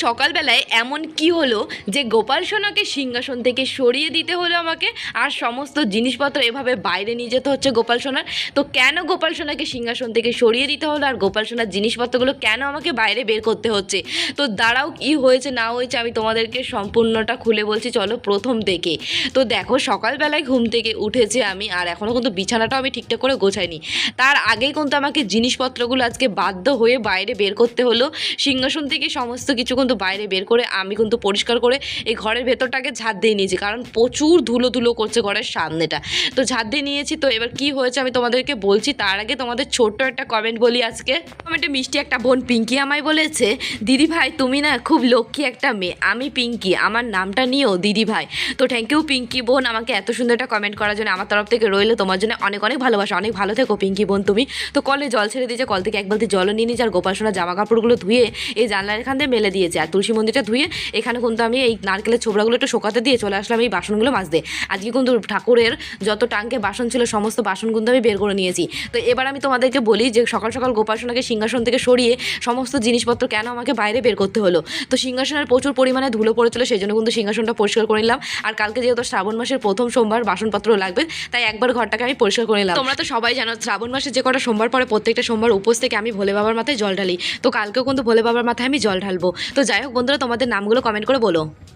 সকালবেলায় এমন কি হলো যে গোপাল সোনাকে সিংহাসন থেকে সরিয়ে দিতে হলো আমাকে, আর সমস্ত জিনিসপত্র এভাবে বাইরে নিয়ে যেতে হচ্ছে গোপাল সোনার। তো কেন গোপাল সোনাকে সিংহাসন থেকে সরিয়ে দিতে হলো আর গোপাল সোনার জিনিসপত্রগুলো কেন আমাকে বাইরে বের করতে হচ্ছে, তো দাঁড়াও কি হয়েছে না হয়েছে আমি তোমাদেরকে সম্পূর্ণটা খুলে বলছি, চলো প্রথম থেকে। তো দেখো, সকালবেলায় ঘুম থেকে উঠেছে আমি, আর এখনও কিন্তু বিছানাটাও আমি ঠিকঠাক করে গোছাইনি। তার আগেই কিন্তু আমাকে জিনিসপত্রগুলো আজকে বাধ্য হয়ে বাইরে বের করতে হলো। সিংহাসন থেকে সমস্ত কিছু কিন্তু বাইরে বের করে আমি কিন্তু পরিষ্কার করে এই ঘরের ভেতরটাকে ঝাড় দিয়ে নিয়েছি, কারণ প্রচুর ধুলো ধুলো করছে ঘরের সামনেটা। তো ঝাড় দিয়ে নিয়েছি। তো এবার কি হয়েছে আমি তোমাদেরকে বলছি, তার আগে তোমাদের ছোট্ট একটা কমেন্ট বলি। আজকে কমেন্টে মিষ্টি একটা বোন পিঙ্কি আমায় বলেছে, দিদি ভাই তুমি না খুব লক্ষ্মী একটা মেয়ে, আমি পিঙ্কি, আমার নামটা নিও দিদি ভাই। তো থ্যাংক ইউ পিঙ্কি বোন আমাকে এত সুন্দর একটা কমেন্ট করার জন্য। আমার তরফ থেকে রইলো তোমার জন্য অনেক অনেক ভালোবাসা, অনেক ভালো থেকো পিঙ্কি বোন তুমি। তো কলে জল ছেড়ে দিয়েছে, কল থেকে এক বালতি জলও নিয়ে নিয়েছে, আর গোপাল সোনার জামা কাপড়গুলো ধুয়ে এই জানলার এখান দিয়ে মেলে দিয়েছে, আর তুলসী মন্দিরটা ধুয়ে এখানে কিন্তু আমি এই নারকেলের ছোবড়াগুলো একটু শোকাতে দিয়ে চলে আসলাম এই বাসনগুলো মাজতে। আজকে কিন্তু ঠাকুরের যত টাঙ্কে বাসন ছিল সমস্ত বাসন কিন্তু আমি বের করে নিয়েছি। তো এবার আমি তোমাদেরকে বলি যে সকাল সকাল গোপাল সোনাকে সিংহাসন থেকে সরিয়ে সমস্ত জিনিসপত্র কেন আমাকে বাইরে বের করতে হলো। তো সিংহাসনের প্রচুর পরিমাণে ধুলো পড়েছিল, সেই জন্য কিন্তু সিংহাসনটা পরিষ্কার করে নিলাম। আর কালকে যেহেতু শ্রাবণ মাসের প্রথম সোমবার বাসনপত্র লাগবে, তাই একবার ঘরটাকে আমি পরিষ্কার করে নিলাম। তোমরা তো সবাই জানো শ্রাবণ মাসে যে কটা সোমবার পরে প্রত্যেকটা সোমবার উপোস থেকে আমি ভোলে বাবার মাথায় জল ঢালি। তো কালকেও কিন্তু ভোলে বাবার মাথায় আমি জল ঢালবো। তো যাই হোক বন্ধুরা, তোমাদের নামগুলো কমেন্ট করে বলো।